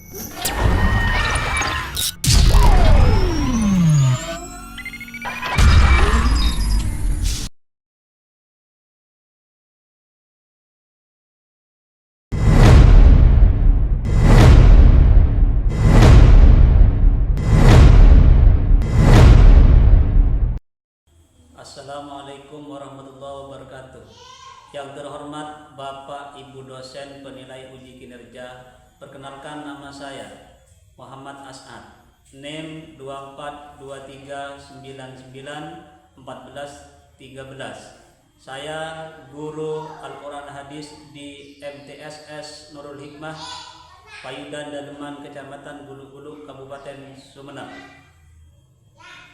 Assalamualaikum warahmatullahi wabarakatuh. Yang terhormat Bapak Ibu dosen penilai uji kinerja, perkenalkan nama saya Muhammad As'ad, NIM 2423991413. Saya guru Al-Quran Hadis di MTSS Nurul Hikmah, Payudan Dademan, Kecamatan Gulu-Gulu, Kabupaten Sumeneb,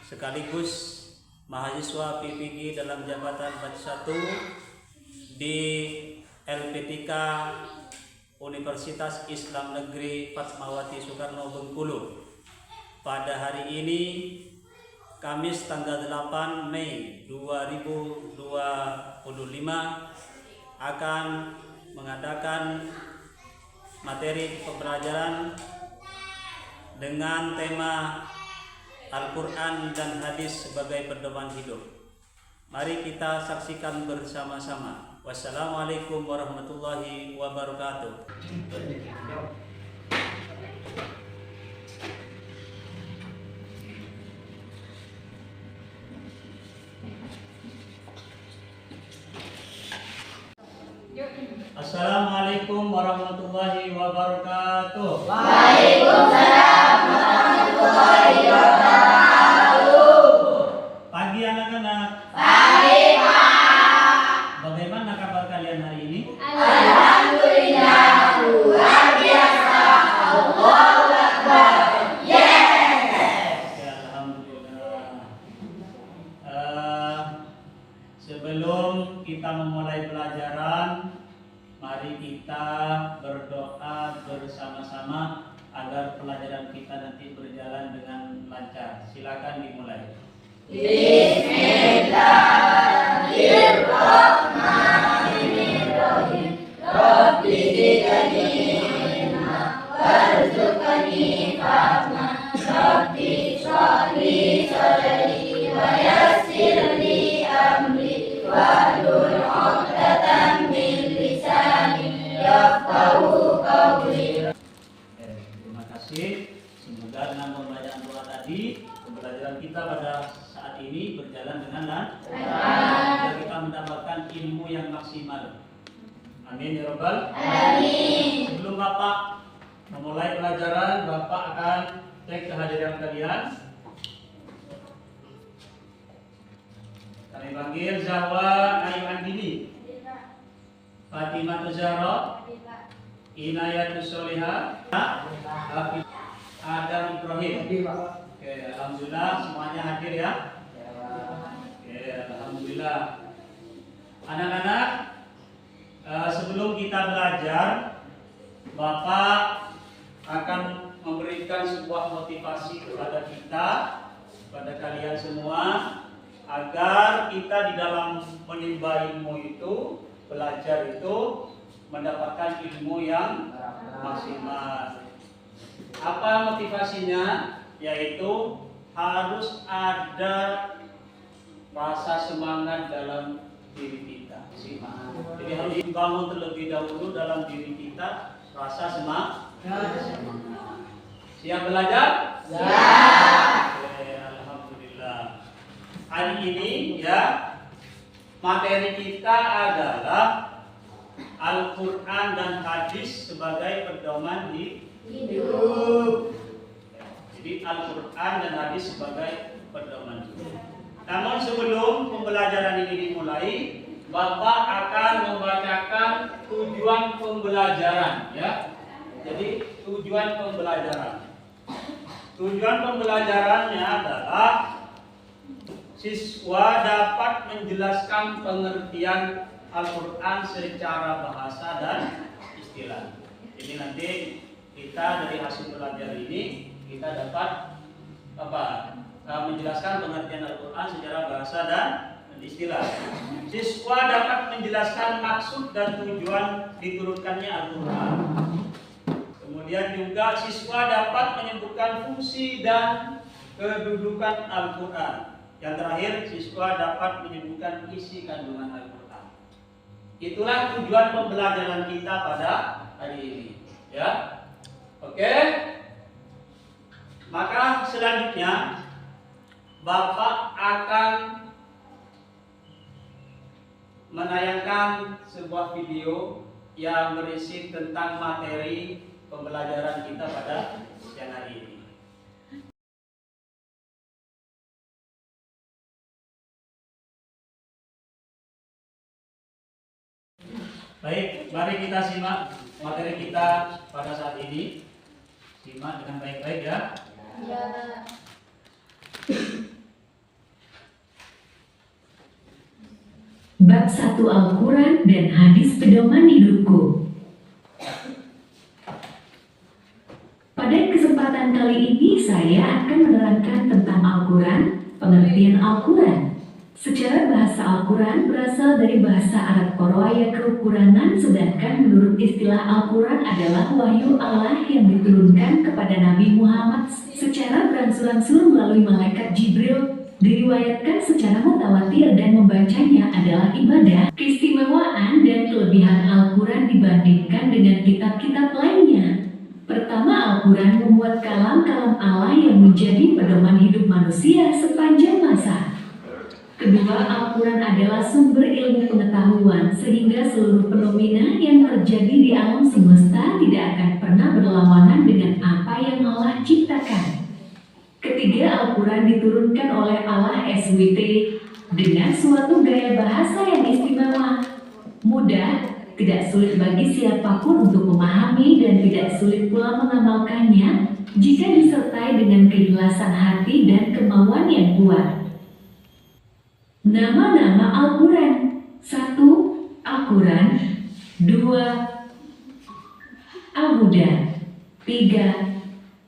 sekaligus mahasiswa PPG dalam jabatan batch 1 di LPTK Universitas Islam Negeri Fatmawati Soekarno Bengkulu. Pada hari ini Kamis tanggal 8 Mei 2025 akan mengadakan materi pembelajaran dengan tema Al-Quran dan Hadis sebagai pedoman hidup. Mari kita saksikan bersama-sama. Wassalamualaikum warahmatullahi wabarakatuh. Assalamualaikum warahmatullahi wabarakatuh. Waalaikumsalam warahmatullahi wabarakatuh. Pagi anak-anak. Pagi, Pak. Bagaimana kabar kalian hari ini? Alhamdulillah, luar biasa. Allahu Akbar. Yes. Ya, alhamdulillah. Sebelum kita memulai pelajaran, mari kita berdoa bersama-sama agar pelajaran kita nanti berjalan dengan lancar. Silakan dimulai. Bismillahirrahmanirrahim. Rabbi zidni ilma warzuqni fahma. Rabbi shrah li sadri wa yassir li amri wahlul 'uqdatam min lisani yafqahu qawli. Terima kasih. Semoga dengan pembacaan doa tadi, pembelajaran kita pada saat ini berjalan dengan lancar. Agar kita mendapatkan ilmu yang maksimal. Amin ya Rabbal. Amin. Sebelum Bapak memulai pelajaran, Bapak akan cek kehadiran kalian. Kami panggil Zahwa Ayu Andini, Fatimah Zahra, Inayatus Solihah, Adam Ibrahim. Oke, alhamdulillah semuanya hadir ya. Oke, alhamdulillah. Anak-anak, sebelum kita belajar, Bapak akan memberikan sebuah motivasi kepada kita, kepada kalian semua, agar kita di dalam menimba ilmu itu, belajar itu, mendapatkan ilmu yang maksimal. Apa motivasinya? Yaitu harus ada rasa semangat dalam diri kita. Jadi harus dibangun terlebih dahulu dalam diri kita rasa semangat. Siap belajar? Ya. Oke, alhamdulillah. Hari ini ya, materi kita adalah Al-Quran dan Hadis sebagai pedoman hidup. Jadi Al-Quran dan Hadis sebagai pedoman hidup. Namun sebelum pembelajaran ini dimulai, Bapak akan membacakan tujuan pembelajaran ya. Jadi tujuan pembelajaran. Tujuan pembelajarannya adalah siswa dapat menjelaskan pengertian Al-Quran secara bahasa dan istilah. Jadi nanti kita dari hasil belajar ini kita dapat menjelaskan pengertian Al-Quran secara bahasa dan istilah. Siswa dapat menjelaskan maksud dan tujuan diturunkannya Al-Quran. Kemudian Kemudian juga siswa dapat menyebutkan fungsi dan kedudukan Al-Quran. Yang terakhir, siswa dapat menyebutkan isi kandungan Al-Quran. Itulah tujuan pembelajaran kita pada hari ini. Ya, oke. Maka selanjutnya Bapak akan menayangkan sebuah video yang berisi tentang materi pembelajaran kita pada siang hari ini. Baik, mari kita simak materi kita pada saat ini. Simak dengan baik-baik ya. Ya. Bab 1 Al-Quran dan Hadis Pedoman Hidupku. Pada kesempatan kali ini saya akan menerangkan tentang Al-Quran, pengertian Al-Quran. Secara bahasa Al-Quran berasal dari bahasa Arab Qur'aya kekurangan, sedangkan menurut istilah Al-Quran adalah wahyu Allah yang diturunkan kepada Nabi Muhammad secara berangsur-angsur melalui malaikat Jibril. Diriwayatkan secara mutawatir dan membacanya adalah ibadah. Keistimewaan dan kelebihan Al-Quran dibandingkan dengan kitab-kitab lainnya. Pertama, Al-Quran membuat kalam-kalam Allah yang menjadi pedoman hidup manusia sepanjang masa. Kedua, Al-Quran adalah sumber ilmu pengetahuan sehingga seluruh fenomena yang terjadi di alam semesta tidak akan pernah berlawanan dengan apa yang Allah ciptakan. Ketiga, Al-Quran diturunkan oleh Allah SWT dengan suatu gaya bahasa yang istimewa, mudah, tidak sulit bagi siapapun untuk memahami dan tidak sulit pula mengamalkannya jika disertai dengan keikhlasan hati dan kemauan yang kuat. Nama-nama Al-Quran: 1. Al-Quran, 2. Al-Huda, 3.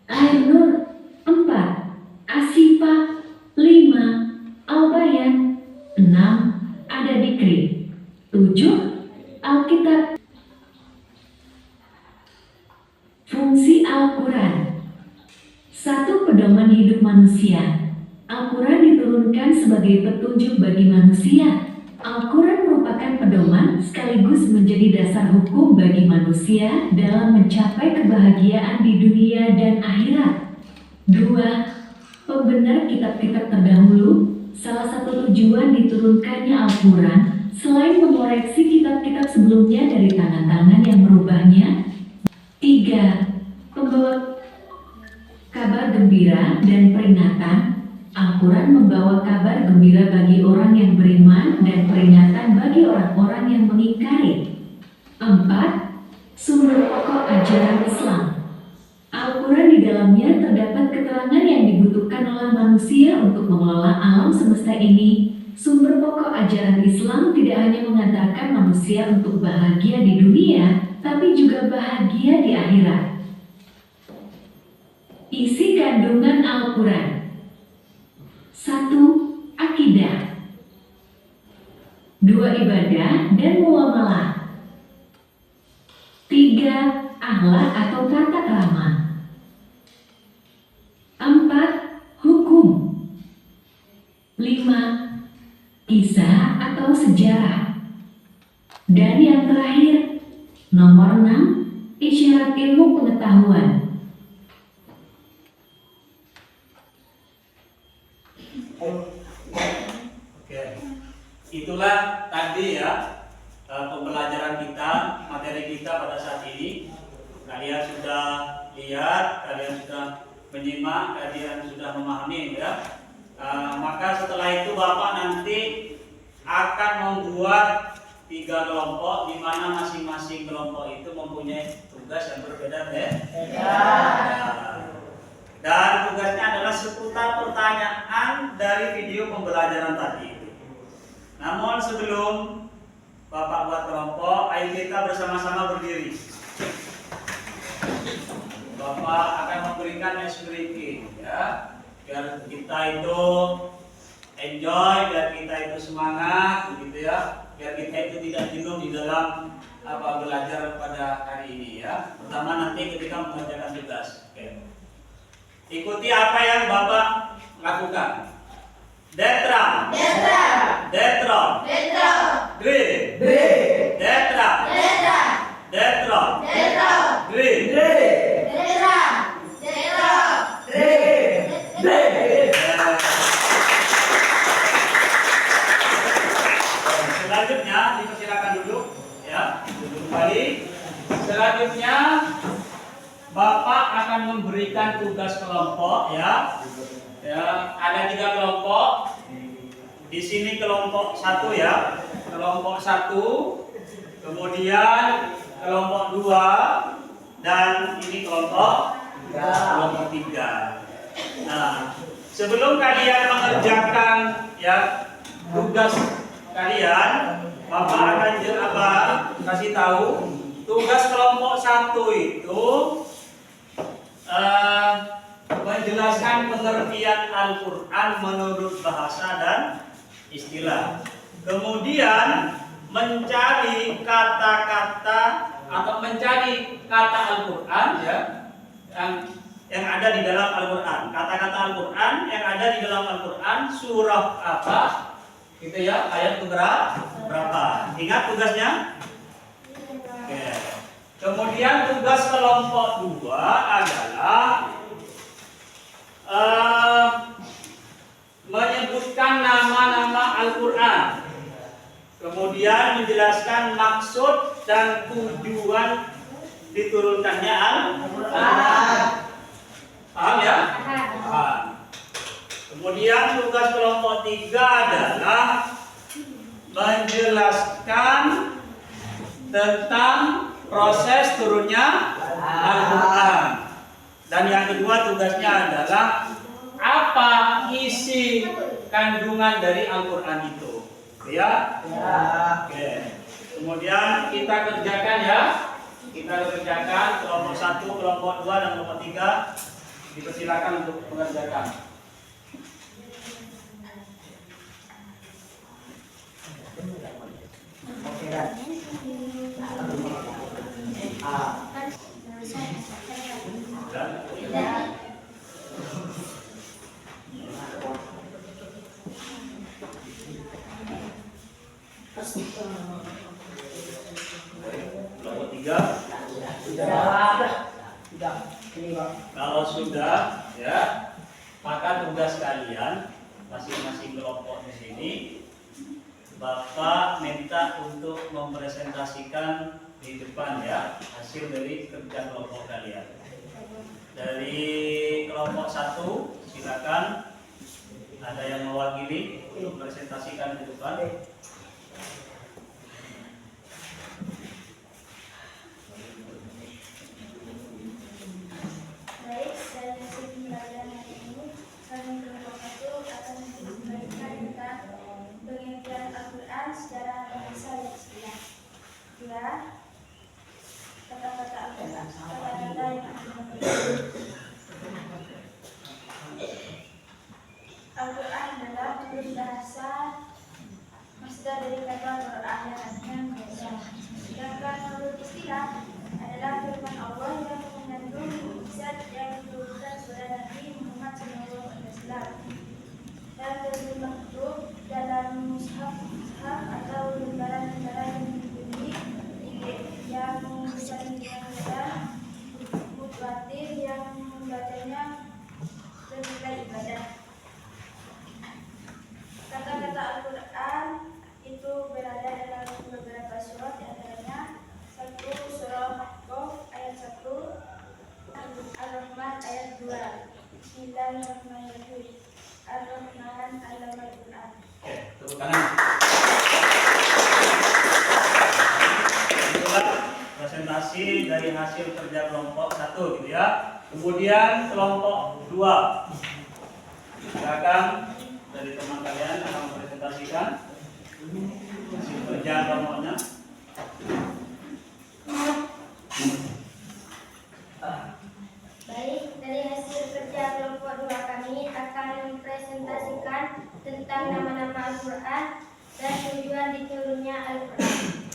Al-Nur, 4. Asifah, 5. Al-Bayan, 6. Ad-Dikri, 7. Alkitab. Fungsi Al-Quran: 1. Pedoman hidup manusia. Al-Quran diturunkan sebagai petunjuk bagi manusia. Al-Quran merupakan pedoman sekaligus menjadi dasar hukum bagi manusia dalam mencapai kebahagiaan di dunia dan akhirat. 2. Pembenar kitab-kitab terdahulu. Salah satu tujuan diturunkannya Al-Quran selain mengoreksi kitab-kitab sebelumnya dari tangan-tangan yang merubahnya. 3. Pembawa kabar gembira dan peringatan. Al-Quran membawa kabar gembira bagi orang yang beriman dan peringatan bagi orang-orang yang mengingkari. 4. Sumber pokok ajaran Islam. Al-Quran di dalamnya terdapat keterangan yang dibutuhkan oleh manusia untuk mengelola alam semesta ini. Sumber pokok ajaran Islam tidak hanya mengantarkan manusia untuk bahagia di dunia, tapi juga bahagia di akhirat. Isi kandungan Al-Quran: 1. Akidah, 2. Ibadah dan muamalah, 3. Akhlak atau tata krama, 4. Hukum, 5. Kisah atau sejarah, dan yang terakhir, nomor 6. Isyarat ilmu pengetahuan. Oke, itulah tadi ya pembelajaran kita, materi kita pada saat ini. Kalian sudah lihat, kalian sudah menyimak, kalian sudah memahami ya. Maka setelah itu Bapak nanti akan membuat 3 kelompok, di mana masing-masing kelompok itu mempunyai tugas yang berbeda ya. Dan tugasnya adalah seputar pertanyaan dari video pembelajaran tadi. Namun sebelum Bapak buat kelompok, ayo kita bersama-sama berdiri. Bapak akan memberikan icebreaking ya, biar kita itu enjoy, biar kita itu semangat begitu ya, biar kita itu tidak jenuh di dalam belajar pada hari ini ya. Pertama nanti ketika mengerjakan tugas. Oke. Ikuti apa yang Bapak lakukan. Detra. Detra. Detron. Detra. Dri. Dri. Detra. Detra. Detron. Detra. Dri. Detra. Detra. Selanjutnya dipersilakan duduk ya, duduk kembali. Selanjutnya Bapak akan memberikan tugas kelompok ya. Ya, ada 3 kelompok. Di sini kelompok 1 ya. Kelompok 1, kemudian kelompok 2 dan ini kelompok 3. Nah, sebelum kalian mengerjakan ya tugas kalian, Bapak akan kasih tahu tugas kelompok 1 itu menjelaskan pengertian Al-Quran menurut bahasa dan istilah. Kemudian mencari kata-kata atau mencari kata Al-Quran ya yang ada di dalam Al-Quran. Kata-kata Al-Quran yang ada di dalam Al-Quran surah apa? Gitu ya, ayat berapa? Ingat tugasnya? Oke. Kemudian tugas kelompok 2 adalah menyebutkan nama-nama Al-Quran, kemudian menjelaskan maksud dan tujuan diturunkannya Al-Quran. Paham ya? Paham. Kemudian tugas kelompok 3 adalah menjelaskan tentang proses turunnya Al-Quran. Dan yang kedua tugasnya adalah apa isi kandungan dari Al-Quran itu. Ya? Oke. Kemudian kita kerjakan ya. Kita kerjakan kelompok 1, kelompok 2 dan kelompok 3. Dipersilakan untuk mengerjakan. Kelompok 3. Kalau sudah ya, maka tugas kalian masing-masing kelompok di sini Bapak minta untuk mempresentasikan di depan ya hasil dari kerja kelompok kalian. Dari kelompok 1 silakan, ada yang mewakili untuk presentasikan di depan. Baik, dari hasil pembelajaran hari ini, kami kelompok 1 akan memberikan tentang pengertian Al-Quran secara bahasa dan istilah. 2. Kata-kata Al-Quran. Kata-kata yang Al-Quran adalah bentuk bahasa masdar dari kata Quran yang artinya membaca. Sedangkan menurut istilah adalah firman Allah yang mengandung mukjizat yang diturunkan kepada Nabi Muhammad SAW dan lebih maktub dalam mushaf atau lembaran-lembaran yang diberi yang bisa digunakan mutawatir yang membacanya bernilai ibadah. Kata-kata Al-Quran itu berada dalam beberapa surat, diantaranya 1 surah Qaf ayat 1, Ar-Rahman ayat 2. Bismillahirrahmanirrahim. Ar-Rahman Allamal Quran. Oke, tepuk tangan. Itulah presentasi dari hasil kerja kelompok 1 gitu ya. Kemudian kelompok 2. Silakan dari teman kalian akan mempresentasikan hasil kerja kelompoknya. Baik, dari hasil kerja kelompok 2 kami akan mempresentasikan tentang nama-nama Al-Quran dan tujuan diturunnya Al-Quran.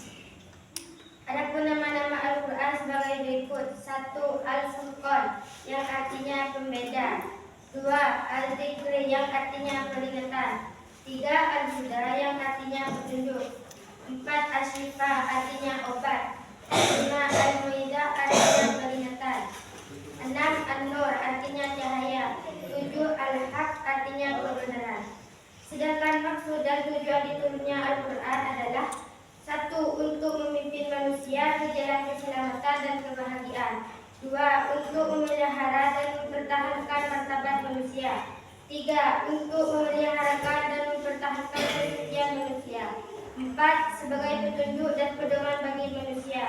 Adapun nama-nama Al-Quran sebagai berikut: 1. Al-Furqan yang artinya pembeda, 2. Al-Dzikr yang artinya peringatan, 3. Al-Huda yang artinya petunjuk, 4. Asy-Syifa artinya obat, 5. Al-Mau'izah artinya peringatan, 6. An-Nur artinya cahaya, 7. Al-Haq artinya kebenaran. Sedangkan maksud dan tujuan diturunnya Al-Quran adalah: 1. Untuk memimpin manusia ke jalan keselamatan dan kebahagiaan, 2. Untuk memelihara dan mempertahankan martabat manusia, 3. Untuk memeliharakan dan mempertahankan kesucian manusia, 4. Sebagai petunjuk dan pedoman bagi manusia,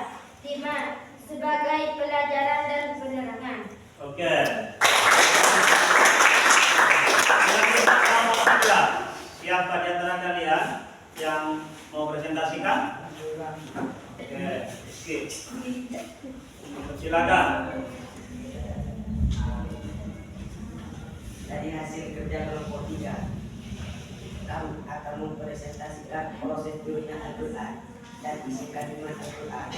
5. Sebagai pelajaran dan penerangan. Oke. Siapa di antara kalian yang mau presentasikan? Oke, skip. Silakan. Dari hasil kerja kelompok 3, kamu akan mempresentasikan proses turunnya Al-Quran dan isi kandungan Al-Quran.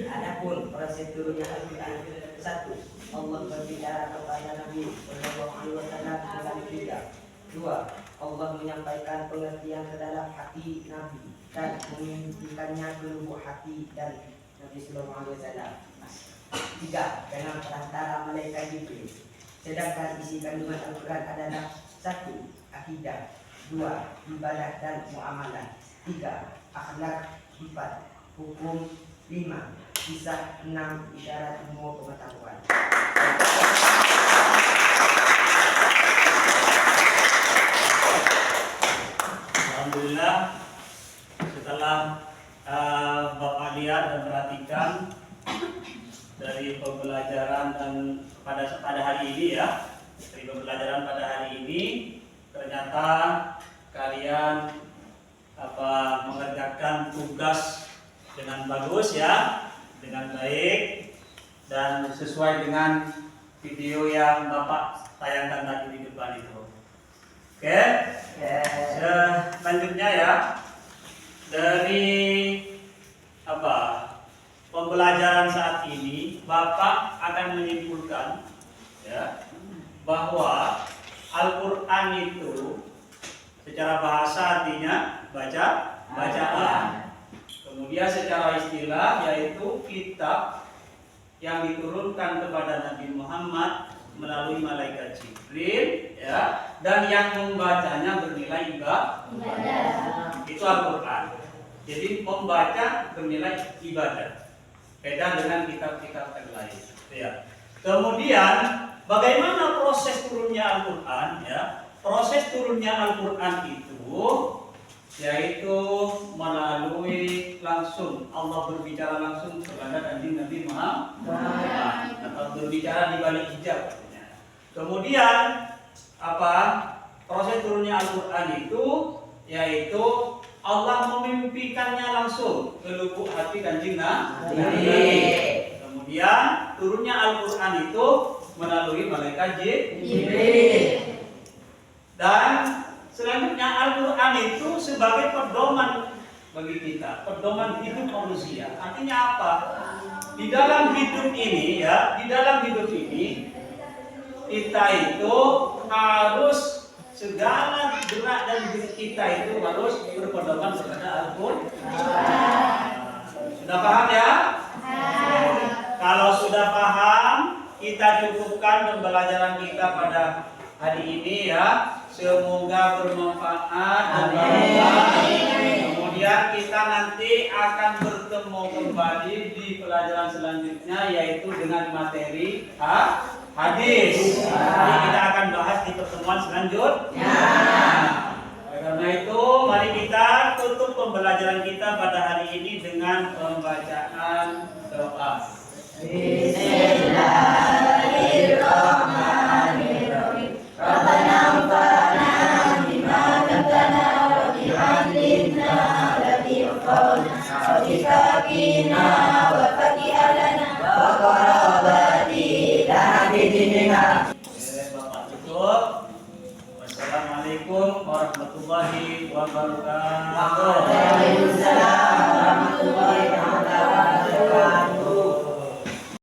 Adapun proses turunnya Al-Quran: 1. Allah berbicara kepada Nabi Sallallahu Alaihi Wasallam dengan hijab. 2. Allah menyampaikan pengertian ke dalam hati Nabi dan memimpikannya ke lubuk hati dan Nabi Sallallahu Alaihi Wasallam. 3. Dengan perantara malaikat Jibril. Sedangkan isi kandungan Al-Quran adalah: 1. Akidah, 2. Ibadah dan muamalah, 3. Akhlak, 4. Hukum, 5. Kisah, 6. Isyarat ilmu pengetahuan. Alhamdulillah, setelah Bapak lihat dan perhatikan dari pembelajaran dan pada hari ini ya, dari pembelajaran pada hari ini, ternyata kalian mengerjakan tugas dengan bagus ya, dengan baik dan sesuai dengan video yang Bapak tayangkan tadi di depan itu. Oke, selanjutnya ya, dari pembelajaran saat ini Bapak akan menyimpulkan ya bahwa Al-Quran itu secara bahasa artinya bacaan. Kemudian secara istilah yaitu kitab yang diturunkan kepada Nabi Muhammad melalui malaikat Jibril ya, dan yang membacanya bernilai ibadah. Itu Al-Quran. Jadi membaca bernilai ibadah. Beda dengan kitab-kitab yang lain ya. Kemudian bagaimana proses turunnya Al-Quran ya? Proses turunnya Al-Quran itu yaitu melalui langsung Allah berbicara langsung kepada kanjeng Nabi Muhammad atau berbicara di balik hijab. Kemudian proses turunnya Al-Quran itu yaitu Allah memimpikannya langsung ke lubuk hati kanjeng Nabi. Kemudian turunnya Al-Quran itu melalui malaikat Jibril. Dan selanjutnya Al-Quran itu sebagai pedoman bagi kita, pedoman hidup manusia. Artinya apa? Di dalam hidup ini ya, di dalam hidup ini kita itu harus segala gerak dan gerik kita itu harus berpedoman kepada Al-Quran. Sudah paham ya? Kalau sudah paham, kita cukupkan pembelajaran kita pada hari ini ya. Semoga bermanfaat dan bermanfaat. Kemudian kita nanti akan bertemu kembali di pelajaran selanjutnya yaitu dengan materi hadis. Jadi kita akan bahas di pertemuan selanjutnya. Karena itu mari kita tutup pembelajaran kita pada hari ini dengan pembacaan doa.